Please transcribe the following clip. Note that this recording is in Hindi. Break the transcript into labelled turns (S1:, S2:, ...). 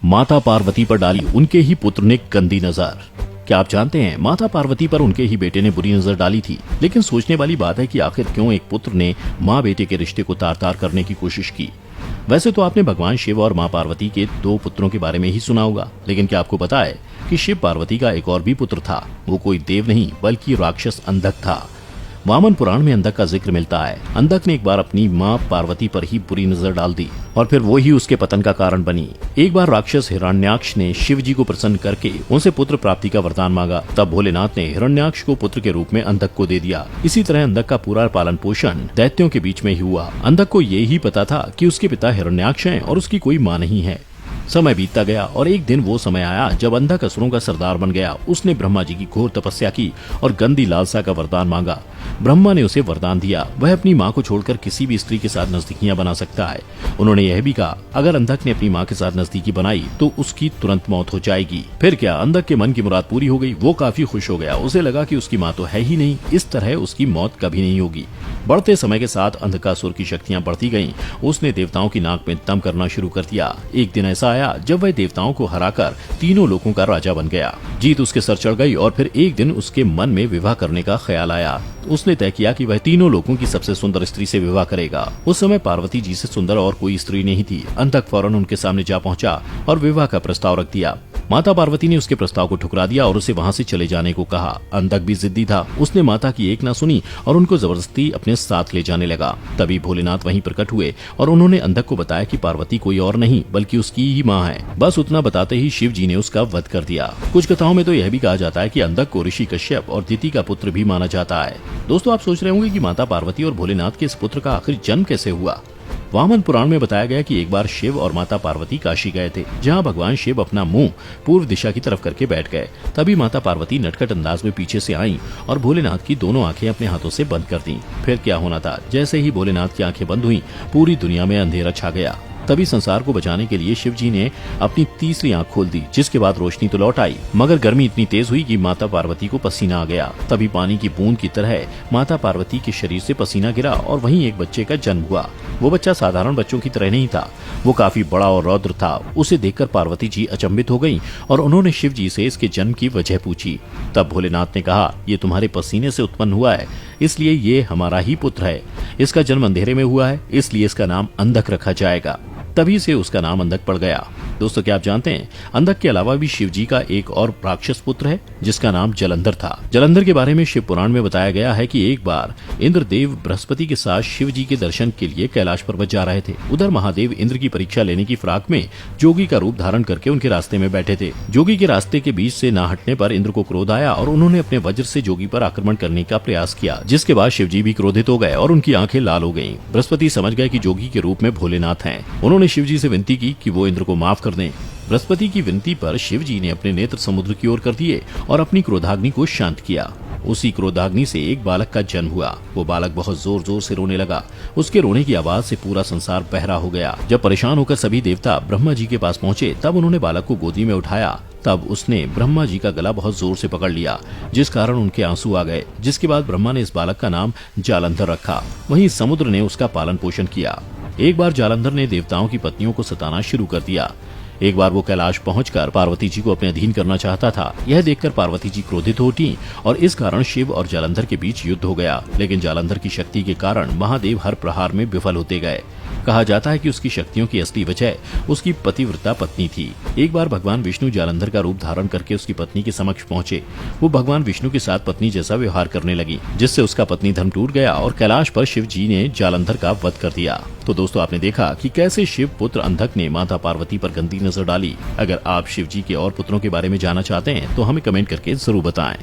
S1: माता पार्वती पर डाली उनके ही पुत्र ने गंदी नजर। क्या आप जानते हैं, माता पार्वती पर उनके ही बेटे ने बुरी नजर डाली थी। लेकिन सोचने वाली बात है कि आखिर क्यों एक पुत्र ने माँ बेटे के रिश्ते को तार तार करने की कोशिश की। वैसे तो आपने भगवान शिव और माँ पार्वती के 2 पुत्रों के बारे में ही सुना होगा, लेकिन क्या आपको पता है कि शिव पार्वती का एक और भी पुत्र था। वो कोई देव नहीं बल्कि राक्षस अंधक था। वामन पुराण में अंधक का जिक्र मिलता है। अंधक ने एक बार अपनी माँ पार्वती पर ही बुरी नजर डाल दी और फिर वो ही उसके पतन का कारण बनी। एक बार राक्षस हिरण्याक्ष ने शिव जी को प्रसन्न करके उनसे पुत्र प्राप्ति का वरदान मांगा। तब भोलेनाथ ने हिरण्याक्ष को पुत्र के रूप में अंधक को दे दिया। इसी तरह अंधक का पूरा पालन पोषण दैत्यों के बीच में ही हुआ। अंधक को ये ही पता था कि उसके पिता हिरण्याक्ष हैं और उसकी कोई माँ नहीं है। समय बीतता गया और एक दिन वो समय आया जब अंधक असुरों का सरदार बन गया। उसने ब्रह्मा जी की घोर तपस्या की और गंदी लालसा का वरदान मांगा। ब्रह्मा ने उसे वरदान दिया, वह अपनी माँ को छोड़कर किसी भी स्त्री के साथ नजदीकियां बना सकता है। उन्होंने यह भी कहा, अगर अंधक ने अपनी माँ के साथ नजदीकी बनाई तो उसकी तुरंत मौत हो जाएगी। फिर क्या, अंधक के मन की मुराद पूरी हो गई। वो काफी खुश हो गया। उसे लगा कि उसकी माँ तो है ही नहीं, इस तरह उसकी मौत कभी नहीं होगी। बढ़ते समय के साथ अंधकासुर की शक्तियां बढ़ती गईं। उसने देवताओं की नाक में दम करना शुरू कर दिया। एक दिन ऐसा आया जब वह देवताओं को हराकर तीनों लोकों का राजा बन गया। जीत उसके सर चढ़ गई और फिर एक दिन उसके मन में विवाह करने का ख्याल आया। उसने तय किया कि वह तीनों लोकों की सबसे सुंदर स्त्री से विवाह करेगा। उस समय पार्वती जी से सुंदर और कोई स्त्री नहीं थी। अंधक फौरन उनके सामने जा पहुंचा और विवाह का प्रस्ताव रख दिया। माता पार्वती ने उसके प्रस्ताव को ठुकरा दिया और उसे वहां से चले जाने को कहा। अंधक भी जिद्दी था। उसने माता की एक ना सुनी और उनको जबरदस्ती अपने साथ ले जाने लगा। तभी भोलेनाथ वहीं प्रकट हुए और उन्होंने अंधक को बताया कि पार्वती कोई और नहीं बल्कि उसकी ही माँ है। बस उतना बताते ही शिव जी ने उसका वध कर दिया। कुछ कथाओं में तो यह भी कहा जाता है कि अंधक को ऋषि कश्यप और दिति का पुत्र भी माना जाता है। दोस्तों, आप सोच रहे होंगे कि माता पार्वती और भोलेनाथ के इस पुत्र का आखिर जन्म कैसे हुआ। वामन पुराण में बताया गया कि एक बार शिव और माता पार्वती काशी गए थे, जहां भगवान शिव अपना मुंह पूर्व दिशा की तरफ करके बैठ गए। तभी माता पार्वती नटखट अंदाज में पीछे से आईं और भोलेनाथ की दोनों आंखें अपने हाथों से बंद कर दीं। फिर क्या होना था, जैसे ही भोलेनाथ की आंखें बंद हुई, पूरी दुनिया में अंधेरा छा गया। तभी संसार को बचाने के लिए शिव जी ने अपनी तीसरी आंख खोल दी, जिसके बाद रोशनी तो लौट आई, मगर गर्मी इतनी तेज हुई कि माता पार्वती को पसीना आ गया। तभी पानी की बूंद की तरह माता पार्वती के शरीर से पसीना गिरा और वहीं एक बच्चे का जन्म हुआ। वो बच्चा साधारण बच्चों की तरह नहीं था, वो काफी बड़ा और रौद्र था। उसे देखकर पार्वती जी अचंभित हो गईं और उन्होंने शिव जी से इसके जन्म की वजह पूछी। तब भोलेनाथ ने कहा, ये तुम्हारे पसीने से उत्पन्न हुआ है, इसलिए ये हमारा ही पुत्र है। इसका जन्म अंधेरे में हुआ है, इसलिए इसका नाम अंधक रखा जाएगा। तभी से उसका नाम अंधक पड़ गया। दोस्तों, क्या आप जानते हैं, अंधक के अलावा भी शिव जी का एक और राक्षस पुत्र है जिसका नाम जलंधर था। जलंधर के बारे में शिव पुराण में बताया गया है कि एक बार इंद्रदेव बृहस्पति के साथ शिव जी के दर्शन के लिए कैलाश पर्वत जा रहे थे। उधर महादेव इंद्र की परीक्षा लेने की फिराक में जोगी का रूप धारण करके उनके रास्ते में बैठे थे। जोगी के रास्ते के बीच से न हटने पर इंद्र को क्रोध आया और उन्होंने अपने वज्र से जोगी पर आक्रमण करने का प्रयास किया, जिसके बाद शिव जी भी क्रोधित हो गए और उनकी आंखें लाल हो गयी। बृहस्पति समझ गए कि जोगी के रूप में भोलेनाथ हैं। उन्होंने शिव जी से विनती की कि वो इंद्र को माफ कर दें। बृहस्पति की विनती पर शिव जी ने अपने नेत्र समुद्र की ओर कर दिए और अपनी क्रोधाग्नि को शांत किया। उसी क्रोधाग्नि से एक बालक का जन्म हुआ। वो बालक बहुत जोर जोर से रोने लगा। उसके रोने की आवाज से पूरा संसार बहरा हो गया। जब परेशान होकर सभी देवता ब्रह्मा जी के पास पहुंचे, तब उन्होंने बालक को गोदी में उठाया। तब उसने ब्रह्मा जी का गला बहुत जोर से पकड़ लिया, जिस कारण उनके आंसू आ गए। जिसके बाद ब्रह्मा ने इस बालक का नाम जालंधर रखा। वहीं समुद्र ने उसका पालन पोषण किया। एक बार जालंधर ने देवताओं की पत्नियों को सताना शुरू कर दिया। एक बार वो कैलाश पहुंचकर पार्वती जी को अपने अधीन करना चाहता था। यह देखकर पार्वती जी क्रोधित हो उठी और इस कारण शिव और जालंधर के बीच युद्ध हो गया। लेकिन जालंधर की शक्ति के कारण महादेव हर प्रहार में विफल होते गए। कहा जाता है कि उसकी शक्तियों की असली वजह उसकी पतिव्रता पत्नी थी। एक बार भगवान विष्णु जालंधर का रूप धारण करके उसकी पत्नी के समक्ष पहुंचे। वो भगवान विष्णु के साथ पत्नी जैसा व्यवहार करने लगी, जिससे उसका पत्नी धर्म टूट गया और कैलाश पर शिव जी ने जालंधर का वध कर दिया। तो दोस्तों, आपने देखा कि कैसे शिव पुत्र अंधक ने माता पार्वती पर गंदी नजर डाली। अगर आप शिव जी के और पुत्रों के बारे में जानना चाहते हैं तो हमें कमेंट करके जरूर बताएं।